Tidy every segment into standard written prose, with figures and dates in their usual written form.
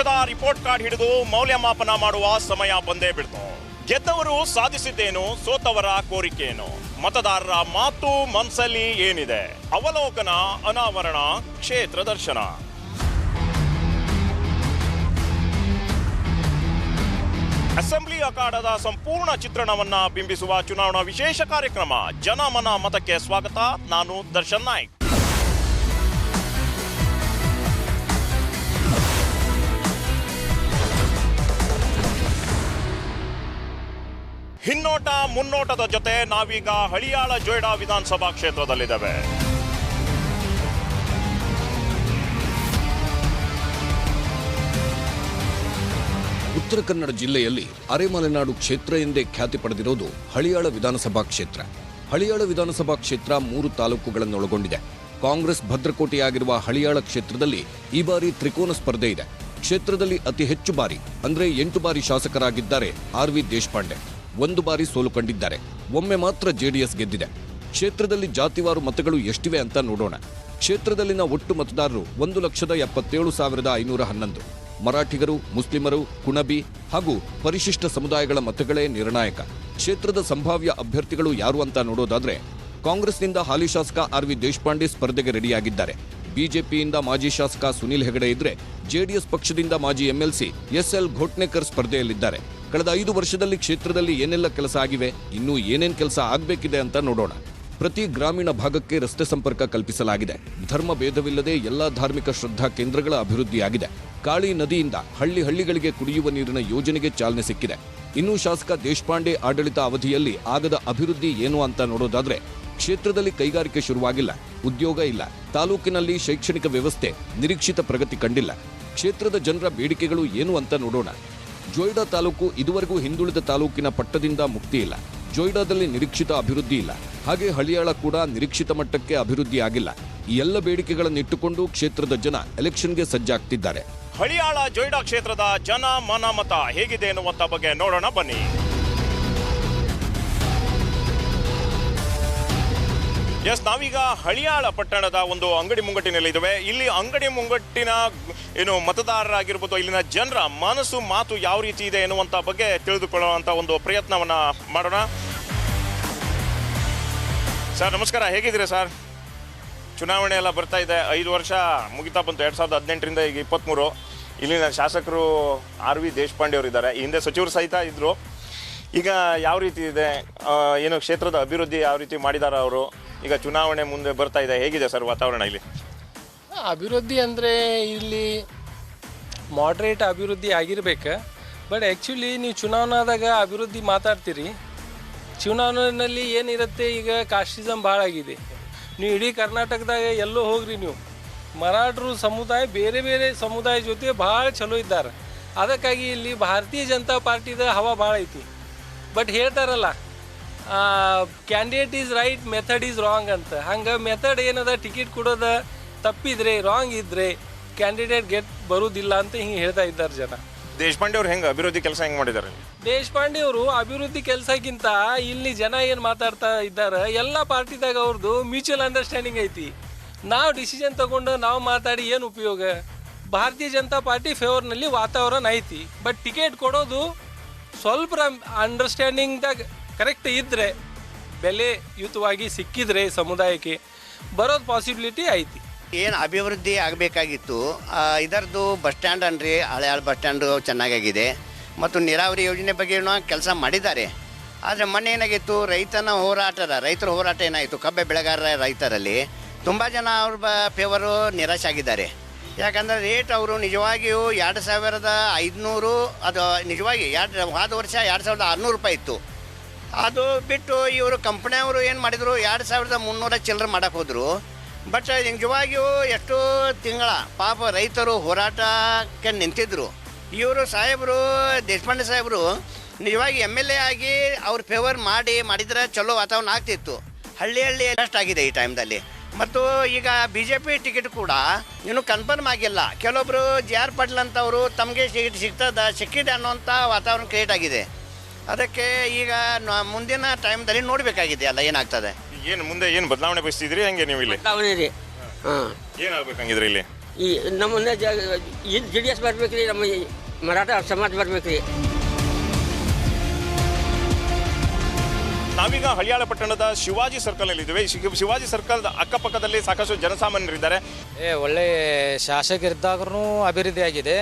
ಪಕ್ಷದ report card ಹಿಡಿದು ಮೌಲ್ಯಮಾಪನ ಮಾಡುವ ಸಮಯ ಬಂದೇ ಬಿಡ್ತು. ಗೆದ್ದವರು ಸಾಧಿಸಿದ್ದೇನು, ಸೋತವರ ಕೋರಿಕೆಯೇನು, ಮತದಾರರ ಮಾತು ಮನಸ್ಸಲ್ಲಿ ಏನಿದೆ? ಅವಲೋಕನ, ಅನಾವರಣ, ಕ್ಷೇತ್ರ ದರ್ಶನ. ಅಸೆಂಬ್ಲಿ ಅಖಾಡದ ಸಂಪೂರ್ಣ ಚಿತ್ರಣವನ್ನ ಬಿಂಬಿಸುವ ಚುನಾವಣಾ ವಿಶೇಷ ಕಾರ್ಯಕ್ರಮ ಜನಮನ ಮತಕ್ಕೆ ಸ್ವಾಗತ. ನಾನು ದರ್ಶನ್ ನಾಯ್ಕ್. ಹಿನ್ನೋಟ ಮುನ್ನೋಟದ ಜೊತೆ ನಾವೀಗ ಹಳಿಯಾಳ ಜೊಯ್ಡಾ ವಿಧಾನಸಭಾ ಕ್ಷೇತ್ರದಲ್ಲಿದ್ದೇವೆ. ಉತ್ತರ ಕನ್ನಡ ಜಿಲ್ಲೆಯಲ್ಲಿ ಅರೆಮಲೆನಾಡು ಕ್ಷೇತ್ರ ಎಂದೇ ಖ್ಯಾತಿ ಪಡೆದಿರೋದು ಹಳಿಯಾಳ ವಿಧಾನಸಭಾ ಕ್ಷೇತ್ರ. ಹಳಿಯಾಳ ವಿಧಾನಸಭಾ ಕ್ಷೇತ್ರ 3 ತಾಲೂಕುಗಳನ್ನೊಳಗೊಂಡಿದೆ. ಕಾಂಗ್ರೆಸ್ ಭದ್ರಕೋಟೆಯಾಗಿರುವ ಹಳಿಯಾಳ ಕ್ಷೇತ್ರದಲ್ಲಿ ಈ ಬಾರಿ ತ್ರಿಕೋನ ಸ್ಪರ್ಧೆ ಇದೆ. ಕ್ಷೇತ್ರದಲ್ಲಿ ಅತಿ ಹೆಚ್ಚು ಬಾರಿ ಅಂದ್ರೆ 8 ಬಾರಿ ಶಾಸಕರಾಗಿದ್ದಾರೆ ಆರ್.ವಿ. ದೇಶಪಾಂಡೆ. 1 ಬಾರಿ ಸೋಲು ಕಂಡಿದ್ದಾರೆ. ಒಮ್ಮೆ ಮಾತ್ರ ಜೆಡಿಎಸ್ ಗೆದ್ದಿದೆ. ಕ್ಷೇತ್ರದಲ್ಲಿ ಜಾತಿವಾರು ಮತಗಳು ಎಷ್ಟಿವೆ ಅಂತ ನೋಡೋಣ. ಕ್ಷೇತ್ರದಲ್ಲಿನ ಒಟ್ಟು ಮತದಾರರು 1,77,511. ಮರಾಠಿಗರು, ಮುಸ್ಲಿಮರು, ಕುಣಬಿ ಹಾಗೂ ಪರಿಶಿಷ್ಟ ಸಮುದಾಯಗಳ ಮತಗಳೇ ನಿರ್ಣಾಯಕ. ಕ್ಷೇತ್ರದ ಸಂಭಾವ್ಯ ಅಭ್ಯರ್ಥಿಗಳು ಯಾರು ಅಂತ ನೋಡೋದಾದ್ರೆ, ಕಾಂಗ್ರೆಸ್ನಿಂದ ಹಾಲಿ ಶಾಸಕ ಆರ್.ವಿ. ದೇಶಪಾಂಡೆ ಸ್ಪರ್ಧೆಗೆ ರೆಡಿಯಾಗಿದ್ದಾರೆ. ಬಿಜೆಪಿಯಿಂದ ಮಾಜಿ ಶಾಸಕ ಸುನಿಲ್ ಹೆಗಡೆ ಇದ್ರೆ, ಜೆಡಿಎಸ್ ಪಕ್ಷದಿಂದ ಮಾಜಿ ಎಂಎಲ್ಸಿ ಎಸ್.ಎಲ್. ಘೋಟ್ನೇಕರ್ ಸ್ಪರ್ಧೆಯಲ್ಲಿದ್ದಾರೆ. ಕಳೆದ 5 ವರ್ಷದಲ್ಲಿ ಕ್ಷೇತ್ರದಲ್ಲಿ ಏನೆಲ್ಲ ಕೆಲಸ ಆಗಿವೆ, ಇನ್ನೂ ಏನೇನ್ ಕೆಲಸ ಆಗಬೇಕಿದೆ ಅಂತ ನೋಡೋಣ. ಪ್ರತಿ ಗ್ರಾಮೀಣ ಭಾಗಕ್ಕೆ ರಸ್ತೆ ಸಂಪರ್ಕ ಕಲ್ಪಿಸಲಾಗಿದೆ. ಧರ್ಮ ಭೇದವಿಲ್ಲದೆ ಎಲ್ಲಾ ಧಾರ್ಮಿಕ ಶ್ರದ್ಧಾ ಕೇಂದ್ರಗಳ ಅಭಿವೃದ್ಧಿಯಾಗಿದೆ. ಕಾಳಿ ನದಿಯಿಂದ ಹಳ್ಳಿಗಳಿಗೆ ಕುಡಿಯುವ ನೀರಿನ ಯೋಜನೆಗೆ ಚಾಲನೆ ಸಿಕ್ಕಿದೆ. ಇನ್ನು ಶಾಸಕ ದೇಶಪಾಂಡೆ ಆಡಳಿತ ಅವಧಿಯಲ್ಲಿ ಆಗದ ಅಭಿವೃದ್ಧಿ ಏನು ಅಂತ ನೋಡೋದಾದ್ರೆ, ಕ್ಷೇತ್ರದಲ್ಲಿ ಕೈಗಾರಿಕೆ ಶುರುವಾಗಿಲ್ಲ, ಉದ್ಯೋಗ ಇಲ್ಲ, ತಾಲೂಕಿನಲ್ಲಿ ಶೈಕ್ಷಣಿಕ ವ್ಯವಸ್ಥೆ ನಿರೀಕ್ಷಿತ ಪ್ರಗತಿ ಕಂಡಿಲ್ಲ. ಕ್ಷೇತ್ರದ ಜನರ ಬೇಡಿಕೆಗಳು ಏನು ಅಂತ ನೋಡೋಣ. ಜೊಯ್ಡಾ ತಾಲೂಕು ಇದುವರೆಗೂ ಹಿಂದುಳಿದ ತಾಲೂಕಿನ ಪಟ್ಟದಿಂದ ಮುಕ್ತಿ ಇಲ್ಲ. ಜೊಯ್ಡಾದಲ್ಲಿ ನಿರೀಕ್ಷಿತ ಅಭಿವೃದ್ಧಿ ಇಲ್ಲ. ಹಾಗೆ ಹಳಿಯಾಳ ಕೂಡ ನಿರೀಕ್ಷಿತ ಮಟ್ಟಕ್ಕೆ ಅಭಿವೃದ್ಧಿ ಆಗಿಲ್ಲ. ಈ ಎಲ್ಲ ಬೇಡಿಕೆಗಳನ್ನಿಟ್ಟುಕೊಂಡು ಕ್ಷೇತ್ರದ ಜನ ಎಲೆಕ್ಷನ್ಗೆ ಸಜ್ಜಾಗ್ತಿದ್ದಾರೆ. ಹಳಿಯಾಳ ಜೊಯ್ಡಾ ಕ್ಷೇತ್ರದ ಜನ ಮನ ಮತ ಹೇಗಿದೆ ಎನ್ನುವಂತ ಬಗ್ಗೆ ನೋಡೋಣ ಬನ್ನಿ. ನಾವೀಗ ಹಳಿಯಾಳ ಪಟ್ಟಣದ ಒಂದು ಅಂಗಡಿ ಮುಂಗಟ್ಟಿನಲ್ಲಿ ಇದ್ದೇವೆ. ಇಲ್ಲಿ ಅಂಗಡಿ ಮುಂಗಟ್ಟಿನ ಮತದಾರರಾಗಿರ್ಬೋದು, ಇಲ್ಲಿನ ಜನರ ಮನಸ್ಸು ಮಾತು ಯಾವ ರೀತಿ ಇದೆ ಎನ್ನುವಂತ ಬಗ್ಗೆ ತಿಳಿದುಕೊಳ್ಳುವಂತ ಒಂದು ಪ್ರಯತ್ನವನ್ನ ಮಾಡೋಣ. ಸರ್ ನಮಸ್ಕಾರ, ಹೇಗಿದ್ದೀರಾ ಸರ್? ಚುನಾವಣೆ ಎಲ್ಲ ಬರ್ತಾ ಇದೆ, 5 ವರ್ಷ ಮುಗಿತಾ ಬಂತು. 2018ರಿಂದ ಈಗ 23. ಇಲ್ಲಿನ ಶಾಸಕರು ಆರ್.ವಿ. ದೇಶಪಾಂಡೆ ಅವರು ಇದ್ದಾರೆ. ಈ ಹಿಂದೆ ಸಚಿವರು ಸಹಿತ ಇದ್ರು. ಈಗ ಯಾವ ರೀತಿ ಇದೆ, ಕ್ಷೇತ್ರದ ಅಭಿವೃದ್ಧಿ ಯಾವ ರೀತಿ ಮಾಡಿದಾರ ಅವರು? ಈಗ ಚುನಾವಣೆ ಮುಂದೆ ಬರ್ತಾ ಇದೆ, ಹೇಗಿದೆ ಸರ್ ವಾತಾವರಣ ಇಲ್ಲಿ? ಅಭಿವೃದ್ಧಿ ಅಂದರೆ ಇಲ್ಲಿ ಮಾಡ್ರೇಟ್ ಅಭಿವೃದ್ಧಿ ಆಗಿರ್ಬೇಕು. ಬಟ್ ಆ್ಯಕ್ಚುಲಿ ನೀವು ಚುನಾವಣಾದಾಗ ಅಭಿವೃದ್ಧಿ ಮಾತಾಡ್ತೀರಿ, ಚುನಾವಣೆಯಲ್ಲಿ ಏನಿರುತ್ತೆ, ಈಗ ಕಾಸ್ಟಿಸಮ್ ಭಾಳ ಆಗಿದೆ. ನೀವು ಇಡೀ ಕರ್ನಾಟಕದಾಗ ಎಲ್ಲೋ ಹೋಗ್ರಿ, ನೀವು ಮರಾಠರು ಸಮುದಾಯ ಬೇರೆ ಬೇರೆ ಸಮುದಾಯ ಜೊತೆ ಭಾಳ ಚಲೋ ಇದ್ದಾರೆ. ಅದಕ್ಕಾಗಿ ಇಲ್ಲಿ ಭಾರತೀಯ ಜನತಾ ಪಾರ್ಟಿದ ಹವಾ ಭಾಳ ಐತಿ. ಬಟ್ ಹೇಳ್ತಾರಲ್ಲ, candidate is right, method is wrong ಅಂತ. ಹಂಗೆ ಮೆಥಡ್ ಏನದ, ಟಿಕೆಟ್ ಕೊಡೋದ ತಪ್ಪಿದ್ರೆ, ರಾಂಗ್ ಇದ್ದರೆ ಕ್ಯಾಂಡಿಡೇಟ್ ಬರುವುದಿಲ್ಲ ಅಂತ ಹಿಂಗೆ ಹೇಳ್ತಾ ಇದ್ದಾರೆ ಜನ. ದೇಶಪಾಂಡೆ ಅವ್ರು ಹೆಂಗೆ ಅಭಿವೃದ್ಧಿ ಕೆಲಸ ಹೆಂಗೆ ಮಾಡಿದ್ದಾರೆ? ದೇಶಪಾಂಡೆ ಅವರು ಅಭಿವೃದ್ಧಿ ಕೆಲಸಕ್ಕಿಂತ ಇಲ್ಲಿ ಜನ ಏನು ಮಾತಾಡ್ತಾ ಇದ್ದಾರೆ, ಎಲ್ಲ ಪಾರ್ಟಿದಾಗ ಅವ್ರದ್ದು ಮ್ಯೂಚುವಲ್ ಅಂಡರ್ಸ್ಟ್ಯಾಂಡಿಂಗ್ ಐತಿ. ನಾವು ಡಿಸಿಷನ್ ತಗೊಂಡು ನಾವು ಮಾತಾಡಿ ಏನು ಉಪಯೋಗ? ಭಾರತೀಯ ಜನತಾ ಪಾರ್ಟಿ ಫೇವರ್ನಲ್ಲಿ ವಾತಾವರಣ ಐತಿ. ಬಟ್ ಟಿಕೆಟ್ ಕೊಡೋದು ಸ್ವಲ್ಪ ಅಂಡರ್ಸ್ಟ್ಯಾಂಡಿಂಗ್ದಾಗ ಕರೆಕ್ಟ್ ಇದ್ದರೆ, ಬೆಲೆಯುತವಾಗಿ ಸಿಕ್ಕಿದ್ರೆ ಸಮುದಾಯಕ್ಕೆ ಬರೋದು ಪಾಸಿಬಿಲಿಟಿ ಐತಿ. ಏನು ಅಭಿವೃದ್ಧಿ ಆಗಬೇಕಾಗಿತ್ತು, ಇದರದ್ದು ಬಸ್ ಸ್ಟ್ಯಾಂಡ್ ಅನ್ರಿ, ಹಳೆಯಾಳ ಬಸ್ ಸ್ಟ್ಯಾಂಡು ಚೆನ್ನಾಗಾಗಿದೆ. ಮತ್ತು ನೀರಾವರಿ ಯೋಜನೆ ಬಗ್ಗೆ ಕೆಲಸ ಮಾಡಿದ್ದಾರೆ. ಆದರೆ ಮೊನ್ನೆ ಏನಾಗಿತ್ತು, ರೈತರ ಹೋರಾಟ ಏನಾಯಿತು, ಕಬ್ಬೆ ಬೆಳೆಗಾರರ ರೈತರಲ್ಲಿ ತುಂಬ ಜನ ಅವ್ರ ಫೇವರು ನಿರಾಶೆ ಆಗಿದ್ದಾರೆ. ಯಾಕಂದರೆ ರೇಟ್ ಅವರು ನಿಜವಾಗಿಯೂ 2,500, ಅದು ನಿಜವಾಗಿ ಹೋದ ವರ್ಷ 2,600 ರೂಪಾಯಿ ಇತ್ತು. ಅದು ಬಿಟ್ಟು ಇವರು ಕಂಪ್ನಿಯವರು ಏನು ಮಾಡಿದರು, 2,300 ಚಿಲ್ಲರೆ ಮಾಡೋಕ್ಕೆ ಹೋದರು. ಬಟ್ ನಿಜವಾಗಿಯೂ ಎಷ್ಟು ತಿಂಗಳ ಪಾಪ ರೈತರು ಹೋರಾಟಕ್ಕೆ ನಿಂತಿದ್ದರು. ಇವರು ಸಾಹೇಬರು, ದೇಶಪಾಂಡೆ ಸಾಹೇಬರು ನಿಜವಾಗಿ MLA ಆಗಿ ಅವ್ರ ಫೇವರ್ ಮಾಡಿದ್ರೆ ಚಲೋ ವಾತಾವರಣ ಆಗ್ತಿತ್ತು. ಹಳ್ಳಿ ಅಷ್ಟು ಆಗಿದೆ ಈ ಟೈಮ್ದಲ್ಲಿ. ಮತ್ತು ಈಗ BJP ಟಿಕೆಟ್ ಕೂಡ ಇನ್ನೂ ಕನ್ಫರ್ಮ್ ಆಗಿಲ್ಲ. ಕೆಲವೊಬ್ಬರು JR ಪಾಟೀಲ್ ಅಂತವರು ತಮಗೆ ಟಿಕೆಟ್ ಸಿಕ್ಕಿದೆ ಅನ್ನೋಂಥ ವಾತಾವರಣ ಕ್ರಿಯೇಟ್ ಆಗಿದೆ. ಅದಕ್ಕೆ ಈಗ ಮುಂದಿನ ಟೈಮ್ದಲ್ಲಿ ನೋಡಬೇಕಾಗಿದೆ ಅಲ್ಲ ಏನಾಗ್ತದೆ. ಏನು ಮುಂದೆ ಏನು ಬದಲಾವಣೆ ಬಯಸ್ತಿದ್ರಿ? ಹಂಗೆ ನೀವು ಇಲ್ಲಿ ಬದಲಾವಣೆ ರೀ. ಹಾಂ, ಏನಾಗಬೇಕಂಗಿದ್ರೆ ಇಲ್ಲಿ ಈ ನಮ್ಮನ್ನ ಇದು ಜೆ ಡಿ ಎಸ್ ಬರ್ಬೇಕು ರೀ, ನಮ್ಮ ಮರಾಠ ಸಮಾಜ ಬರ್ಬೇಕು ರೀ. ನಾವೀಗ ಹಳಿಯಾಳ ಪಟ್ಟಣದ ಶಿವಾಜಿ ಸರ್ಕಲ್ ಅಲ್ಲಿ ಇದ್ದೀವಿ. ಶಿವಾಜಿ ಸರ್ಕಲ್ ಅಕ್ಕಪಕ್ಕದಲ್ಲಿ ಸಾಕಷ್ಟು ಜನಸಾಮಾನ್ಯರಿದ್ದಾರೆ. ಒಳ್ಳೆ ಶಾಸಕ ಇದ್ದಾದ್ರೂ ಅಭಿವೃದ್ಧಿ ಆಗಿದೆ,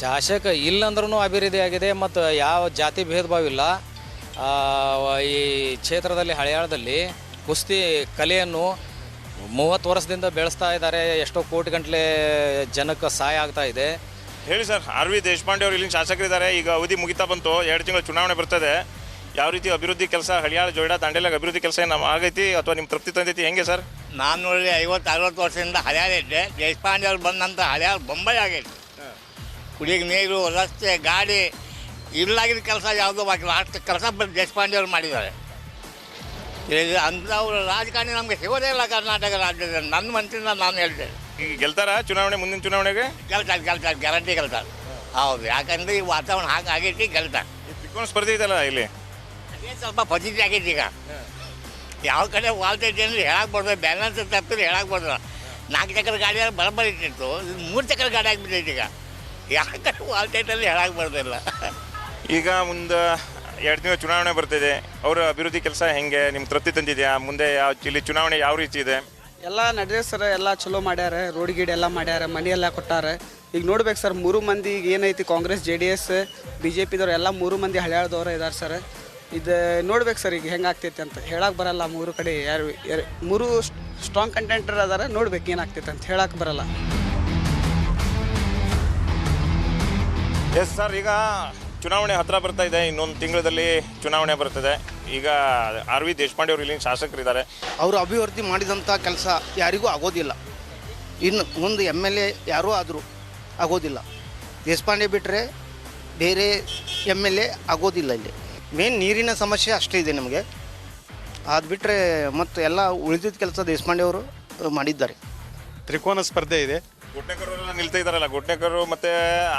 ಶಾಸಕ ಇಲ್ಲಂದ್ರೂ ಅಭಿವೃದ್ಧಿ ಆಗಿದೆ. ಮತ್ತು ಯಾವ ಜಾತಿ ಭೇದ ಭಾವ ಇಲ್ಲ. ಈ ಕ್ಷೇತ್ರದಲ್ಲಿ ಹಳಿಯಾಳದಲ್ಲಿ ಕುಸ್ತಿ ಕಲೆಯನ್ನು 30 ವರ್ಷದಿಂದ ಬೆಳೆಸ್ತಾ ಇದ್ದಾರೆ. ಎಷ್ಟೋ ಕೋಟಿ ಗಂಟಲೆ ಜನಕ್ಕೆ ಸಹಾಯ ಆಗ್ತಾ ಇದೆ. ಹೇಳಿ ಸರ್, ಆರ್ ವಿ ದೇಶಪಾಂಡೆ ಅವರು ಇಲ್ಲಿನ ಶಾಸಕರಿದ್ದಾರೆ. ಈಗ ಅವಧಿ ಮುಗಿತಾ ಬಂತು, 2 ತಿಂಗಳ ಚುನಾವಣೆ ಬರ್ತದೆ. ಯಾವ ರೀತಿ ಅಭಿವೃದ್ಧಿ ಕೆಲಸ ಹಳಿಯಾಳ ಜೋಯಿಡಾ ದಾಂಡೇಲಾಗ ಅಭಿವೃದ್ಧಿ ಕೆಲಸ ಏನು ಆಗೈತಿ ಅಥವಾ ನಿಮ್ಮ ತೃಪ್ತಿ ತಂದೈತಿ, ಹೆಂಗೆ ಸರ್? ನಾನು ನೋಡಿ 50-60 ವರ್ಷದಿಂದ ಹಳ್ಯಾಳ ಇದ್ದೆ. ದೇಶಪಾಂಡೆ ಅವ್ರು ಬಂದಂಥ ಹಳ್ಯಾಳ ಬೊಂಬೈ ಆಗೈತಿ. ಕುಡಿಯೋಕೆ ನೀರು, ರಸ್ತೆ, ಗಾಡಿ ಇಲ್ಲಾಗಿದ್ದ ಕೆಲಸ ಯಾವುದೋ ಬಾಕಿಲ್ಲ. ಅಷ್ಟು ಕೆಲಸ ದೇಶಪಾಂಡೆ ಅವ್ರು ಮಾಡಿದ್ದಾರೆ. ಅಂಥವ್ರು ರಾಜಕಾರಣಿ ನಮಗೆ ಸಿಗೋದೇ ಇಲ್ಲ ಕರ್ನಾಟಕ ರಾಜ್ಯದಲ್ಲಿ. ನನ್ನ ಮನಸ್ಸಿಂದ ನಾನು ಹೇಳ್ತೇನೆ, ಈಗ ಗೆಲ್ತಾರ ಚುನಾವಣೆ, ಮುಂದಿನ ಚುನಾವಣೆಗೆ ಗೆಲ್ತಾರೆ ಗ್ಯಾರಂಟಿ ಗೆಲ್ತಾರೆ. ಹೌದು, ಯಾಕಂದ್ರೆ ಈ ವಾತಾವರಣ ಹಾಗೆ ಆಗೈತಿ, ಗೆಲ್ತಾರೆ. ತ್ರಿಕೋನ ಸ್ಪರ್ಧೆ ಇದೆಯಲ್ಲ ಇಲ್ಲಿ, ಅದೇ ಸ್ವಲ್ಪ ಫಜಿತಿ ಆಗೈತಿ. ಈಗ ಯಾವ ಕಡೆ ವಾಲ್ತೈತಿ ಅಂದ್ರೆ ಹೇಳಕ್ಕೆ ಬರ್ಬೋದು, ಬ್ಯಾಲೆನ್ಸ್ ತಪ್ಪಿದ್ರೆ ಹೇಳಕ್ಕೆ ಬರ್ಬೋದು. 4 ಚಕ್ರ ಗಾಡಿ ಬರಬರಿ ಇಟ್ಟಿತ್ತು, 3 ಚಕ್ರ ಗಾಡಿ ಆಗಿಬಿಟ್ಟೈತಿ. ಈಗ ಯಾವ ಕಡೆ ವಾಲ್ತೈತಲ್ಲಿ ಹೇಳಕ್ಕೆ ಬರ್ದಿಲ್ಲ. ಈಗ ಮುಂದೆ 2 ತಿಂಗಳ ಚುನಾವಣೆ ಬರ್ತಿದೆ. ಅವರ ಅಭಿವೃದ್ಧಿ ಕೆಲಸ ಹೆಂಗೆ, ನಿಮ್ಮ ತೃಪ್ತಿ ತಂದಿದೆಯಾ? ಮುಂದೆ ಇಲ್ಲಿ ಚುನಾವಣೆ ಯಾವ ರೀತಿ ಇದೆ? ಎಲ್ಲ ನಡೆದ ಸರ್, ಎಲ್ಲ ಚಲೋ ಮಾಡ್ಯಾರ. ರೋಡ್ ಗೀಡ್ ಎಲ್ಲ ಮಾಡ್ಯಾರ, ಮನೆ ಎಲ್ಲ ಕೊಟ್ಟಾರ. ಈಗ ನೋಡ್ಬೇಕು ಸರ್, 3 ಮಂದಿ ಈಗ ಏನೈತಿ, ಕಾಂಗ್ರೆಸ್, JDS, BJP-ದವ್ರು ಎಲ್ಲ 3 ಮಂದಿ ಹಳ್ಯಾಳದವ್ರು ಇದ್ದಾರೆ ಸರ್. ಇದು ನೋಡ್ಬೇಕು ಸರ್ ಈಗ ಹೆಂಗೆ ಆಗ್ತೈತೆ ಅಂತ ಹೇಳಕ್ಕೆ ಬರಲ್ಲ. 3 ಕಡೆ ಯಾರು 3 ಸ್ಟ್ರಾಂಗ್ ಕಂಟೆಂಟರ್ ಅದಾರ. ನೋಡ್ಬೇಕು ಏನಾಗ್ತೈತೆ ಅಂತ ಹೇಳಕ್ಕೆ ಬರಲ್ಲ. ಎಸ್ ಸರ್, ಈಗ ಚುನಾವಣೆ ಹತ್ತಿರ ಬರ್ತಾ ಇದೆ. ಇನ್ನೊಂದು ತಿಂಗಳಲ್ಲಿ ಚುನಾವಣೆ ಬರ್ತದೆ. ಈಗ ಆರ್ ವಿ ದೇಶಪಾಂಡೆ ಅವರು ಇಲ್ಲಿನ ಶಾಸಕರಿದ್ದಾರೆ. ಅವರು ಅಭಿವೃದ್ಧಿ ಮಾಡಿದಂಥ ಕೆಲಸ ಯಾರಿಗೂ ಆಗೋದಿಲ್ಲ. ಇನ್ನು ಮುಂದೆ MLA ಯಾರೂ ಆದರೂ ಆಗೋದಿಲ್ಲ. ದೇಶಪಾಂಡೆ ಬಿಟ್ಟರೆ ಬೇರೆ MLA ಆಗೋದಿಲ್ಲ. ಇಲ್ಲಿ ಮೇನ್ ನೀರಿನ ಸಮಸ್ಯೆ ಅಷ್ಟೇ ಇದೆ ನಮಗೆ. ಅದು ಬಿಟ್ಟರೆ ಮತ್ತು ಎಲ್ಲ ಉಳಿದಿದ್ದ ಕೆಲಸ ದೇಶಪಾಂಡೆ ಅವರು ಮಾಡಿದ್ದಾರೆ. ತ್ರಿಕೋನ ಸ್ಪರ್ಧೆ ಇದೆ. ಗುಡ್ನೇಕರ್ ನಿಲ್ತಾ ಇದ್ದಾರಲ್ಲ, ಗುಡ್ನೇಕರ್ ಮತ್ತು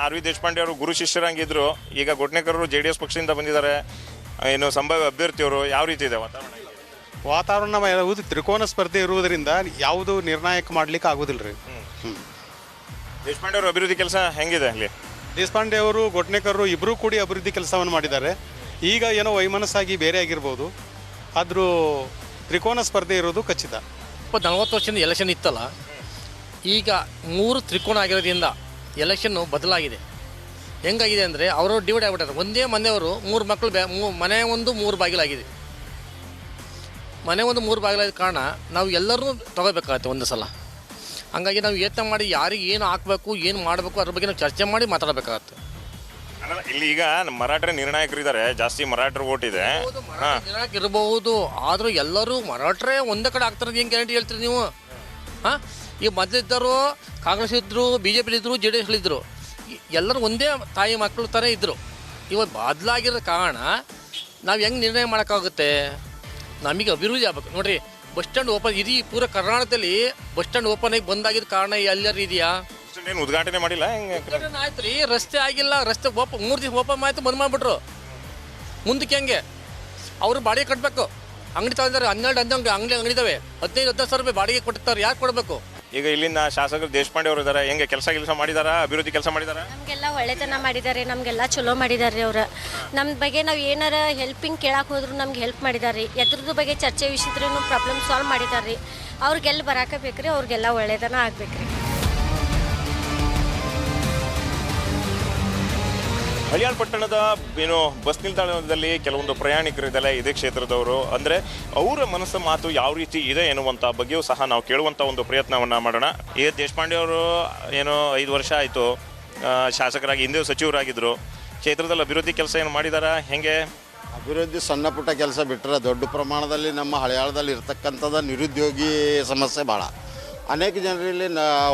ಆರ್ ವಿ ದೇಶಪಾಂಡೆ ಅವರು ಗುರು ಶಿಷ್ಯರಂಗಿದ್ರು. ಈಗ ಗುಡ್ನೇಕರ್ JDS ಪಕ್ಷದಿಂದ ಬಂದಿದ್ದಾರೆ. ಏನು ಸಂಭಾವ್ಯ ಅಭ್ಯರ್ಥಿಯವರು, ಯಾವ ರೀತಿ ಇದೆ ವಾತಾವರಣ ತ್ರಿಕೋನ ಸ್ಪರ್ಧೆ ಇರುವುದರಿಂದ ಯಾವುದು ನಿರ್ಣಾಯಕ ಮಾಡ್ಲಿಕ್ಕೆ ಆಗೋದಿಲ್ಲ ರೀ. ದೇಶಪಾಂಡೆ ಅವರು ಅಭಿವೃದ್ಧಿ ಕೆಲಸ ಹೆಂಗಿದೆ ಅಲ್ಲಿ? ದೇಶಪಾಂಡೆ ಅವರು, ಗೊಟ್ನೇಕರ್ ಇಬ್ಬರೂ ಕೂಡಿ ಅಭಿವೃದ್ಧಿ ಕೆಲಸವನ್ನು ಮಾಡಿದ್ದಾರೆ. ಈಗ ಏನೋ ವೈಮನಸ್ಸಾಗಿ ಬೇರೆ ಆಗಿರ್ಬೋದು, ಆದರೂ ತ್ರಿಕೋನ ಸ್ಪರ್ಧೆ ಇರೋದು ಖಚಿತ. 40 ವರ್ಷದಿಂದ ಎಲೆಕ್ಷನ್ ಇತ್ತಲ್ಲ, ಈಗ 3 ತ್ರಿಕೋನ ಆಗಿರೋದ್ರಿಂದ ಎಲೆಕ್ಷನ್ನು ಬದಲಾಗಿದೆ. ಹೆಂಗಾಗಿದೆ ಅಂದರೆ ಅವರು ಡಿವೈಡ್ ಆಗಿಬಿಟ್ಟಾರೆ. ಒಂದೇ ಮನೆಯವರು 3 ಮಕ್ಕಳು, ಮನೆ ಒಂದು 3 ಬಾಗಿಲಾಗಿದೆ. ಮನೆ ಒಂದು 3 ಬಾಗಿಲಾದ ಕಾರಣ ನಾವು ಎಲ್ಲರೂ ತೊಗೋಬೇಕಾಗತ್ತೆ ಒಂದು ಸಲ. ಹಂಗಾಗಿ ನಾವು ಯತ್ನ ಮಾಡಿ ಯಾರಿಗೆ ಏನು ಹಾಕಬೇಕು, ಏನು ಮಾಡಬೇಕು ಅದ್ರ ಬಗ್ಗೆ ನಾವು ಚರ್ಚೆ ಮಾಡಿ ಮಾತಾಡಬೇಕಾಗತ್ತೆ. ಇಲ್ಲಿ ಈಗ ನಮ್ಮ ಮರಾಠರ ನಿರ್ಣಾಯಕರಿದ್ದಾರೆ, ಜಾಸ್ತಿ ಮರಾಠರ ಓಟ್ ಇದೆ. ನಿರ್ಣಾಯಕ ಇರಬಹುದು, ಆದರೂ ಎಲ್ಲರೂ ಮರಾಠರೇ ಒಂದೇ ಕಡೆ ಆಗ್ತಾರದು ಏನು ಗ್ಯಾರಂಟಿ ಹೇಳ್ತೀರಿ ನೀವು? ಹಾಂ, ಈಗ ಮೊದಲಿದ್ದರು ಕಾಂಗ್ರೆಸ್ ಇದ್ದರು, BJP ಇದ್ದರು, JDS ಇದ್ದರು, ಎಲ್ಲರೂ ಒಂದೇ ತಾಯಿ ಮಕ್ಕಳು ಥರ ಇದ್ದರು. ಇವಾಗ ಬದಲಾಗಿರೋ ಕಾರಣ ನಾವು ಹೆಂಗೆ ನಿರ್ಣಯ ಮಾಡೋಕ್ಕಾಗುತ್ತೆ? ನಮಗೆ ಅಭಿವೃದ್ಧಿ ಆಗ್ಬೇಕು ನೋಡಿರಿ. ಬಸ್ ಸ್ಟ್ಯಾಂಡ್ ಓಪನ್ ಇಡೀ ಪೂರ ಕರ್ನಾಟಕದಲ್ಲಿ ಬಸ್ ಸ್ಟ್ಯಾಂಡ್ ಓಪನ್ ಆಗಿ ಬಂದಾಗಿದ್ದ ಕಾರಣ ಎಲ್ಲರೂ ಇದೆಯಾ? ಏನು ಉದ್ಘಾಟನೆ ಮಾಡಿಲ್ಲ, ಹೆಂಗೆ ಆಯ್ತು ರೀ. ರಸ್ತೆ ಆಗಿಲ್ಲ, ರಸ್ತೆ 3 ದಿವಸ ಓಪನ್ ಆಯಿತು, ಬಂದ್ ಮಾಡಿಬಿಟ್ರು. ಮುಂದಕ್ಕೆ ಹೆಂಗೆ ಅವರು ಬಾಡಿಗೆ ಕಟ್ಟಬೇಕು. ಅಂಗಡಿ ತಗೊಂಡಿದ್ದಾರೆ, 12 ಅಂಗಡಿ ಇದಾವೆ, 15-10 ಸಾವಿರ ರೂಪಾಯಿ ಬಾಡಿಗೆ ಕೊಡ್ತಾರೆ. ಯಾಕೆ ಕೊಡಬೇಕು? ಈಗ ಇಲ್ಲಿನ ಶಾಸಕರು ದೇಶಪಾಂಡೆ ಅವರು ಇದ್ದಾರೆ, ಹೆಂಗೆ ಕೆಲಸ ಮಾಡಿದಾರ, ಅಭಿವೃದ್ಧಿ ಕೆಲಸ ಮಾಡಿದಾರ? ನಮಗೆಲ್ಲ ಒಳ್ಳೆತನ ಮಾಡಿದ್ದಾರೆ, ನಮಗೆಲ್ಲ ಚಲೋ ಮಾಡಿದ್ದಾರೆ ಅವರು. ನಮ್ಮ ಬಗ್ಗೆ ನಾವು ಏನಾರ ಹೆಲ್ಪಿಂಗ್ ಕೇಳಕ್ಕೆ ಹೋದ್ರು ನಮ್ಗೆ ಹೆಲ್ಪ್ ಮಾಡಿದ್ದಾರೆ. ಎದ್ರದ್ದು ಬಗ್ಗೆ ಚರ್ಚೆ ವಿಷಯದ್ರೂ ಪ್ರಾಬ್ಲಮ್ ಸಾಲ್ವ್ ಮಾಡಿದ್ದಾರೆ ರೀ. ಅವ್ರಿಗೆಲ್ಲ ಬರಾಕ ಬೇಕ್ರಿ, ಅವ್ರಿಗೆಲ್ಲ ಒಳ್ಳೆತನ ಆಗ್ಬೇಕ್ರಿ. ಹಳಿಯಾಳ ಪಟ್ಟಣದ ಏನು ಬಸ್ ನಿಲ್ದಾಣದಲ್ಲಿ ಕೆಲವೊಂದು ಪ್ರಯಾಣಿಕರಿದ್ದಾರೆ ಇದೇ ಕ್ಷೇತ್ರದವರು. ಅಂದರೆ ಅವರ ಮನಸ್ಸು ಮಾತು ಯಾವ ರೀತಿ ಇದೆ ಎನ್ನುವಂಥ ಬಗ್ಗೆಯೂ ಸಹ ನಾವು ಕೇಳುವಂಥ ಒಂದು ಪ್ರಯತ್ನವನ್ನು ಮಾಡೋಣ. ಎ ದೇಶಪಾಂಡೆ ಅವರು ಏನು 5 ವರ್ಷ ಆಯಿತು ಶಾಸಕರಾಗಿ, ಹಿಂದೆ ಸಚಿವರಾಗಿದ್ದರು. ಕ್ಷೇತ್ರದಲ್ಲಿ ಅಭಿವೃದ್ಧಿ ಕೆಲಸ ಏನು ಮಾಡಿದಾರ, ಹೆಂಗೆ? ಅಭಿವೃದ್ಧಿ ಸಣ್ಣ ಪುಟ್ಟ ಕೆಲಸ ಬಿಟ್ಟರೆ ದೊಡ್ಡ ಪ್ರಮಾಣದಲ್ಲಿ ನಮ್ಮ ಹಳಿಯಾಳದಲ್ಲಿ ಇರ್ತಕ್ಕಂಥದ್ದು ನಿರುದ್ಯೋಗಿ ಸಮಸ್ಯೆ ಭಾಳ. ಅನೇಕ ಜನರಲ್ಲಿ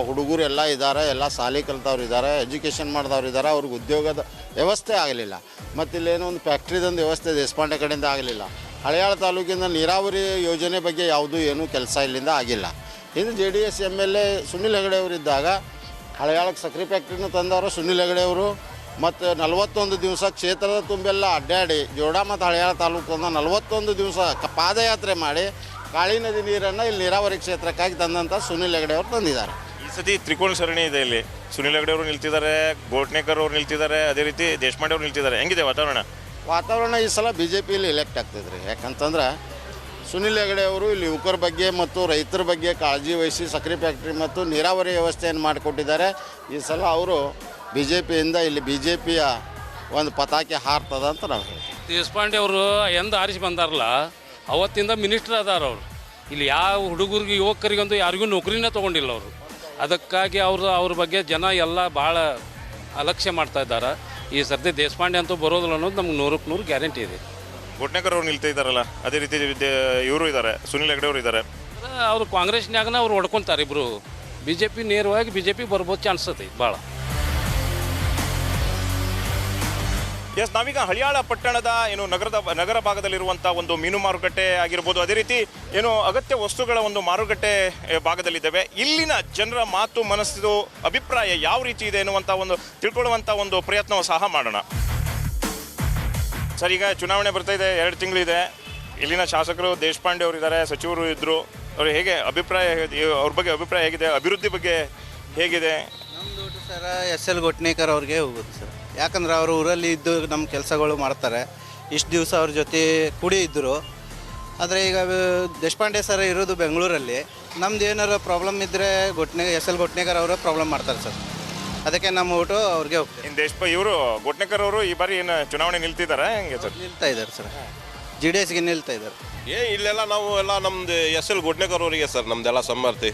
ಹುಡುಗರು ಎಲ್ಲ ಇದ್ದಾರೆ, ಎಲ್ಲ ಶಾಲೆ ಕಲಿತವ್ರು ಇದ್ದಾರೆ, ಎಜುಕೇಷನ್ ಮಾಡಿದವ್ರು ಇದ್ದಾರೆ. ಅವ್ರಿಗೆ ಉದ್ಯೋಗದ ವ್ಯವಸ್ಥೆ ಆಗಲಿಲ್ಲ. ಮತ್ತು ಇಲ್ಲೇನೋ ಒಂದು ಫ್ಯಾಕ್ಟ್ರಿದೊಂದು ವ್ಯವಸ್ಥೆ ದೇಶಪಾಂಡೆ ಕಡೆಯಿಂದ ಆಗಲಿಲ್ಲ. ಹಳಿಯಾಳ ತಾಲೂಕಿನ ನೀರಾವರಿ ಯೋಜನೆ ಬಗ್ಗೆ ಯಾವುದೂ ಏನೂ ಕೆಲಸ ಇಲ್ಲಿಂದ ಆಗಿಲ್ಲ. ಇನ್ನು JDS MLA ಸುನಿಲ್ ಹೆಗಡೆ ಅವರು ಇದ್ದಾಗ ಹಳಿಯಾಳಕ್ಕೆ ಸಕ್ರೆ ಫ್ಯಾಕ್ಟ್ರಿನೂ ತಂದವರು ಸುನಿಲ್ ಹೆಗಡೆ ಅವರು. ಮತ್ತು 41 ದಿವಸ ಕ್ಷೇತ್ರದ ತುಂಬೆಲ್ಲ ಅಡ್ಡಾಡಿ ಜೋಡಾ ಮತ್ತು ಹಳಿಯಾಳ ತಾಲೂಕು 41 ದಿವಸ ಪಾದಯಾತ್ರೆ ಮಾಡಿ ಕಾಳಿ ನದಿ ನೀರನ್ನು ಇಲ್ಲಿ ನೀರಾವರಿ ಕ್ಷೇತ್ರಕ್ಕಾಗಿ ತಂದಂಥ ಸುನಿಲ್ ಹೆಗಡೆ ಅವರು ತಂದಿದ್ದಾರೆ. ಈ ಈ ಸತಿ ತ್ರಿಕೋನ ಸರಣಿ ಇದೆ ಇಲ್ಲಿ. ಸುನಿಲ್ ಹೆಗಡೆ ಅವರು ನಿಲ್ತಿದ್ದಾರೆ, ಗೋಟ್ನೇಕರ್ ಅವರು ನಿಲ್ತಿದ್ದಾರೆ, ಅದೇ ರೀತಿ ದೇಶಪಾಂಡೆ ಅವರು ನಿಲ್ತಿದ್ದಾರೆ. ಹೆಂಗಿದೆ ವಾತಾವರಣ ಈ ಸಲ ಬಿ ಜೆ ಪಿಯಲ್ಲಿ ಎಲೆಕ್ಟ್ ಆಗ್ತಿದ್ರಿ. ಯಾಕಂತಂದ್ರೆ ಸುನಿಲ್ ಹೆಗಡೆ ಅವರು ಇಲ್ಲಿ ಯುವಕರ ಬಗ್ಗೆ ಮತ್ತು ರೈತರ ಬಗ್ಗೆ ಕಾಳಜಿ ವಹಿಸಿ ಸಕ್ಕರೆ ಫ್ಯಾಕ್ಟ್ರಿ ಮತ್ತು ನೀರಾವರಿ ವ್ಯವಸ್ಥೆಯನ್ನು ಮಾಡಿಕೊಟ್ಟಿದ್ದಾರೆ. ಈ ಸಲ ಅವರು ಬಿ ಜೆ ಪಿಯಿಂದ ಇಲ್ಲಿ ಬಿ ಜೆ ಪಿಯ ಒಂದು ಪತಾಕೆ ಹಾರ್ತದ ಅಂತ ನಾವು ಹೇಳ್ತೀವಿ. ದೇಶಪಾಂಡೆ ಅವರು ಎಂದು ಆರಿಸಿ ಬಂದಾರಲ್ಲ ಅವತ್ತಿಂದ ಮಿನಿಸ್ಟರ್ ಅದಾರ ಅವರು. ಇಲ್ಲಿ ಯಾವ ಹುಡುಗರಿಗೆ ಯುವಕರಿಗಂತೂ ಯಾರಿಗೂ ನೌಕರಿನೇ ತೊಗೊಂಡಿಲ್ಲ ಅವರು. ಅದಕ್ಕಾಗಿ ಅವ್ರ ಬಗ್ಗೆ ಜನ ಎಲ್ಲ ಭಾಳ ಅಲಕ್ಷ್ಯ ಮಾಡ್ತಾ ಇದ್ದಾರೆ. ಈ ಸರ್ತಿ ದೇಶಪಾಂಡೆ ಅಂತೂ ಬರೋದಿಲ್ಲ ಅನ್ನೋದು ನಮ್ಗೆ 100% 100 ಗ್ಯಾರಂಟಿ ಇದೆ. ಗೋಟ್ನೇಕರ್ ಅವರು ನಿಲ್ತಾ ಇದ್ದಾರಲ್ಲ, ಅದೇ ರೀತಿ ಇವರು ಇದ್ದಾರೆ, ಸುನಿಲ್ ಹೆಗಡೆ ಅವರು ಇದ್ದಾರೆ. ಅವರು ಕಾಂಗ್ರೆಸ್ನಾಗನ ಅವ್ರು ಹೊಡ್ಕೊತಾರೆ ಇಬ್ಬರು. ಬಿ ಜೆ ಪಿ ನೇರವಾಗಿ ಬಿ ಜೆ ಪಿ ಬರ್ಬೋದು ಚಾನ್ಸ್ ಐತಿ ಭಾಳ. ಎಸ್, ನಾವೀಗ ಹಳಿಯಾಳ ಪಟ್ಟಣದ ನಗರ ಭಾಗದಲ್ಲಿರುವಂಥ ಒಂದು ಮೀನು ಮಾರುಕಟ್ಟೆ ಆಗಿರ್ಬೋದು, ಅದೇ ರೀತಿ ಅಗತ್ಯ ವಸ್ತುಗಳ ಒಂದು ಮಾರುಕಟ್ಟೆ ಭಾಗದಲ್ಲಿದ್ದೇವೆ. ಇಲ್ಲಿನ ಜನರ ಮಾತು, ಮನಸ್ಸು, ಅಭಿಪ್ರಾಯ ಯಾವ ರೀತಿ ಇದೆ ಎನ್ನುವಂಥ ಒಂದು ತಿಳ್ಕೊಳ್ಳುವಂಥ ಒಂದು ಪ್ರಯತ್ನವೂ ಸಹ ಮಾಡೋಣ. ಸರ್, ಈಗ ಚುನಾವಣೆ ಬರ್ತಾ ಇದೆ, 2 ತಿಂಗಳಿದೆ. ಇಲ್ಲಿನ ಶಾಸಕರು ದೇಶಪಾಂಡೆ ಅವರು ಇದ್ದಾರೆ, ಸಚಿವರು ಇದ್ದರು. ಅವರು ಹೇಗೆ ಅವ್ರ ಬಗ್ಗೆ ಅಭಿಪ್ರಾಯ ಹೇಗಿದೆ? ಅಭಿವೃದ್ಧಿ ಬಗ್ಗೆ ಹೇಗಿದೆ? ನಮ್ಮದು ಸರ್ SL ಗೋಟ್ನೇಕರ್ ಅವ್ರಿಗೆ ಹೋಗೋದು ಸರ್. ಯಾಕಂದ್ರೆ ಅವರು ಊರಲ್ಲಿ ಇದ್ದು ನಮ್ಮ ಕೆಲಸಗಳು ಮಾಡ್ತಾರೆ. ಇಷ್ಟು ದಿವಸ ಅವ್ರ ಜೊತೆ ಕೂಡಿ ಇದ್ದರು. ಆದರೆ ಈಗ ದೇಶಪಾಂಡೆ ಸರ್ ಇರೋದು ಬೆಂಗಳೂರಲ್ಲಿ. ನಮ್ದು ಏನಾರು ಪ್ರಾಬ್ಲಮ್ ಇದ್ದರೆ SL ಗೋಟ್ನೇಕರ್ ಅವರು ಪ್ರಾಬ್ಲಮ್ ಮಾಡ್ತಾರೆ ಸರ್. ಅದಕ್ಕೆ ನಮ್ಮ ಓಟು ಅವ್ರಿಗೆ ಹೋಗ್ತಾರೆ. ಇವರು ಗೋಟ್ನೇಕರ್ ಅವರು ಈ ಬಾರಿ ಏನು ಚುನಾವಣೆ ನಿಲ್ತಿದ್ದಾರೆ ಹೆಂಗೆ ಸರ್? ನಿಲ್ತಾ ಇದ್ದಾರೆ ಸರ್, JDSಗೆ ನಿಲ್ತಾ ಇದ್ದಾರೆ. ಇಲ್ಲೆಲ್ಲ ನಾವು ಎಲ್ಲ ನಮ್ದು SL ಗೋಟ್ನೇಕರ್ ಅವರಿಗೆ ಸರ್ ನಮ್ದೆಲ್ಲ ಸಮರ್ಥಿ.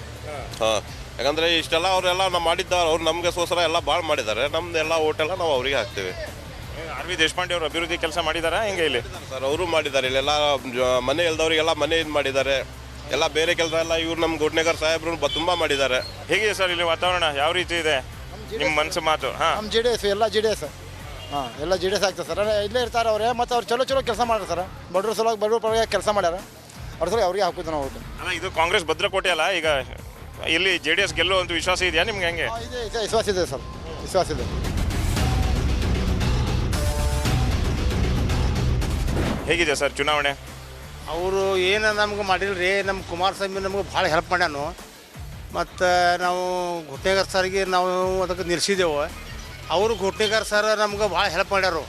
ಹಾಂ, ಯಾಕಂದರೆ ಇಷ್ಟೆಲ್ಲ ಅವರೆಲ್ಲ ನಾವು ಮಾಡಿದ್ದಾರೆ. ಅವ್ರು ನಮಗೋಸ್ಕರ ಎಲ್ಲ ಭಾಳ ಮಾಡಿದ್ದಾರೆ. ನಮ್ದೆಲ್ಲ ಓಟೆಲ್ಲ ನಾವು ಅವರಿಗೆ ಹಾಕ್ತೇವೆ. RV ದೇಶಪಾಂಡೆ ಅವರು ಅಭಿವೃದ್ಧಿ ಕೆಲಸ ಮಾಡಿದ್ದಾರೆ ಹೆಂಗೆ ಇಲ್ಲಿ? ಸರ್ ಅವರು ಮಾಡಿದ್ದಾರೆ. ಇಲ್ಲೆಲ್ಲ ಮನೆ ಇಲ್ದವ್ರಿಗೆಲ್ಲ ಮನೆ ಇದು ಮಾಡಿದ್ದಾರೆ. ಎಲ್ಲ ಬೇರೆ ಕೆಲಸ ಎಲ್ಲ ಇವ್ರು ನಮ್ಮ ಗೋಟ್ನೇಕರ್ ಸಾಹೇಬ್ರು ತುಂಬ ಮಾಡಿದ್ದಾರೆ. ಹೇಗಿದೆ ಸರ್ ಇಲ್ಲಿ ವಾತಾವರಣ? ಯಾವ ರೀತಿ ಇದೆ ನಿಮ್ಮ ಮನಸ್ಸು ಮಾತು? ಹಾಂ, ನಮ್ಮ JDS ಎಲ್ಲ JDS. ಹಾಂ, ಎಲ್ಲ JDS ಆಗ್ತದೆ ಸರ್. ಇಲ್ಲೇ ಇರ್ತಾರೆ ಅವರೇ. ಮತ್ತು ಅವ್ರು ಚಲೋ ಕೆಲಸ ಮಾಡ್ತಾರೆ ಸರ್. ಬಡವ್ರ ಸಲುವಾಗಿ ಬಡವ್ರ ಪರವಾಗಿ ಕೆಲಸ ಮಾಡ್ಯಾರ. ಅವ್ರ ಸಲ ಅವ್ರಿಗೆ ಹಾಕೋದು ನಾವು ಓಟು. ಅಲ್ಲ, ಇದು ಕಾಂಗ್ರೆಸ್ ಭದ್ರಕೋಟೆ ಅಲ್ಲ. ಈಗ ಇಲ್ಲಿ JDS ಗೆಲ್ಲುವಂಥ ವಿಶ್ವಾಸ ಇದೆಯಾ ನಿಮ್ಗೆ? ಹೆಂಗೆ ಇದೆ? ವಿಶ್ವಾಸ ಇದೆ ಸರ್, ವಿಶ್ವಾಸ ಇದೆ. ಹೇಗಿದೆ ಸರ್ ಚುನಾವಣೆ? ಅವರು ಏನು ನಮ್ಗೆ ಮಾಡಿಲ್ರಿ. ನಮ್ಮ ಕುಮಾರಸ್ವಾಮಿ ನಮ್ಗೆ ಭಾಳ ಹೆಲ್ಪ್ ಮಾಡ್ಯಾನು. ಮತ್ತು ನಾವು ಘೋಟ್ನೇಕರ್ ಸರ್ಗೆ ನಾವು ಅದಕ್ಕೆ ನಿಲ್ಲಿಸಿದೆವು. ಅವರು ಘೋಟ್ನೇಕರ್ ಸರ್ ನಮ್ಗೆ ಭಾಳ ಹೆಲ್ಪ್ ಮಾಡ್ಯಾರು.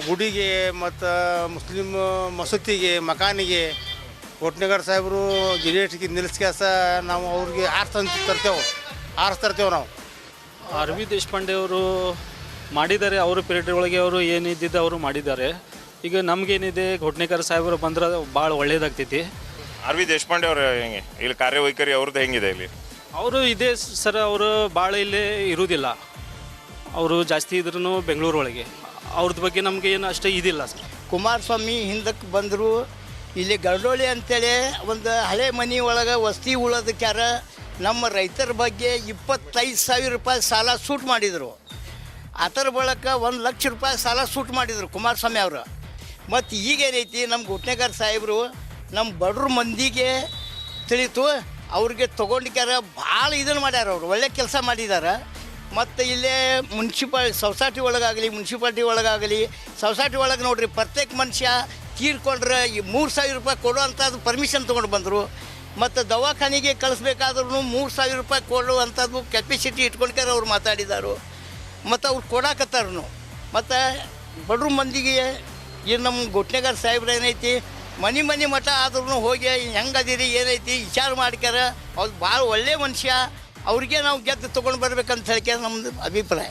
ಗುಡಿಗೆ ಮತ್ತು ಮುಸ್ಲಿಮ್ ಮಸೂತಿಗೆ, ಮಕಾನಿಗೆ ಘೋಟ್ನೇಕರ್ ಸಾಹೇಬರು JDSಗೆ ನಿಲ್ಲಿಸ್ಕ್ಯಾಸ ನಾವು ಅವ್ರಿಗೆ ಆರಿಸ್ತರ್ತೇವೆ ನಾವು. RV ದೇಶಪಾಂಡೆ ಅವರು ಮಾಡಿದ್ದಾರೆ. ಅವ್ರ ಪೀರಿಯಡ್ ಒಳಗೆ ಅವರು ಏನಿದ್ದಿದ್ದು ಅವರು ಮಾಡಿದ್ದಾರೆ. ಈಗ ನಮಗೇನಿದೆ, ಘೋಟ್ನೇಕರ್ ಸಾಹೇಬರು ಬಂದ್ರೆ ಭಾಳ ಒಳ್ಳೇದಾಗ್ತೈತಿ. RV ದೇಶಪಾಂಡೆ ಅವರು ಹೆಂಗೆ ಇಲ್ಲಿ ಕಾರ್ಯವೈಖರಿ ಅವ್ರದ್ದು ಹೆಂಗಿದೆ ಇಲ್ಲಿ? ಅವರು ಇದೆ ಸರ್. ಅವರು ಭಾಳ ಇಲ್ಲೇ ಇರುವುದಿಲ್ಲ. ಅವರು ಜಾಸ್ತಿ ಇದ್ರೂ ಬೆಂಗಳೂರೊಳಗೆ. ಅವ್ರದ್ದು ಬಗ್ಗೆ ನಮಗೆ ಏನು ಅಷ್ಟೇ ಇದಿಲ್ಲ ಸರ್. ಕುಮಾರಸ್ವಾಮಿ ಹಿಂದಕ್ಕೆ ಬಂದರು. ಇಲ್ಲಿ ಗರಡೋಳಿ ಅಂತೇಳಿ ಒಂದು ಹಳೆ ಮನೆ ಒಳಗೆ ವಸ್ತಿ ಉಳೋದಕ್ಕಾರ ನಮ್ಮ ರೈತರ ಬಗ್ಗೆ 25,000 ರೂಪಾಯಿ ಸಾಲ ಸೂಟ್ ಮಾಡಿದರು. ಅದರ ಬಳಕ 1 ಲಕ್ಷ ರೂಪಾಯಿ ಸಾಲ ಸೂಟ್ ಮಾಡಿದರು ಕುಮಾರಸ್ವಾಮಿ ಅವರು. ಮತ್ತು ಈಗೇನೈತಿ, ನಮ್ಮ ಘೋಟ್ನೇಕರ್ ಸಾಹೇಬರು ನಮ್ಮ ಬಡ್ರ ಮಂದಿಗೆ ತಿಳಿತು. ಅವ್ರಿಗೆ ತೊಗೊಂಡಿಕ್ಕಾರ ಭಾಳ ಇದನ್ನು ಮಾಡ್ಯಾರ. ಅವರು ಒಳ್ಳೆ ಕೆಲಸ ಮಾಡಿದ್ದಾರೆ. ಮತ್ತು ಇಲ್ಲೇ ಸೊಸೈಟಿ ಒಳಗಾಗಲಿ ಸೊಸೈಟಿ ಒಳಗೆ ನೋಡ್ರಿ, ಪ್ರತ್ಯೇಕ ಮನುಷ್ಯ ತೀರ್ಕೊಂಡ್ರೆ 3,000 ರೂಪಾಯಿ ಕೊಡುವಂಥದ್ದು ಪರ್ಮಿಷನ್ ತೊಗೊಂಡು ಬಂದರು. ಮತ್ತು ದವಾಖಾನೆಗೆ ಕಳಿಸ್ಬೇಕಾದ್ರೂ 3,000 ರೂಪಾಯಿ ಕೊಡುವಂಥದ್ದು ಕೆಪಾಸಿಟಿ ಇಟ್ಕೊಂಡ್ಕಾರ ಅವ್ರು ಮಾತಾಡಿದರು. ಮತ್ತು ಅವ್ರು ಕೊಡಾಕತ್ತಾರು. ಮತ್ತು ಬಡ್ರ ಮಂದಿಗೆ ಈ ನಮ್ಮ ಘೋಟ್ನೇಕರ್ ಸಾಹೇಬ್ರು ಏನೈತಿ, ಮನೆ ಮಠ ಆದ್ರೂ ಹೋಗಿ ಹೆಂಗದಿರಿ ಏನೈತಿ ವಿಚಾರ ಮಾಡ್ಕ್ಯಾರ. ಅವ್ರು ಭಾಳ ಒಳ್ಳೆ ಮನುಷ್ಯ. ಅವ್ರಿಗೆ ನಾವು ಗೆದ್ದು ತೊಗೊಂಡು ಬರ್ಬೇಕಂತ ಹೇಳ್ಕೆ ನಮ್ಮದು ಅಭಿಪ್ರಾಯ.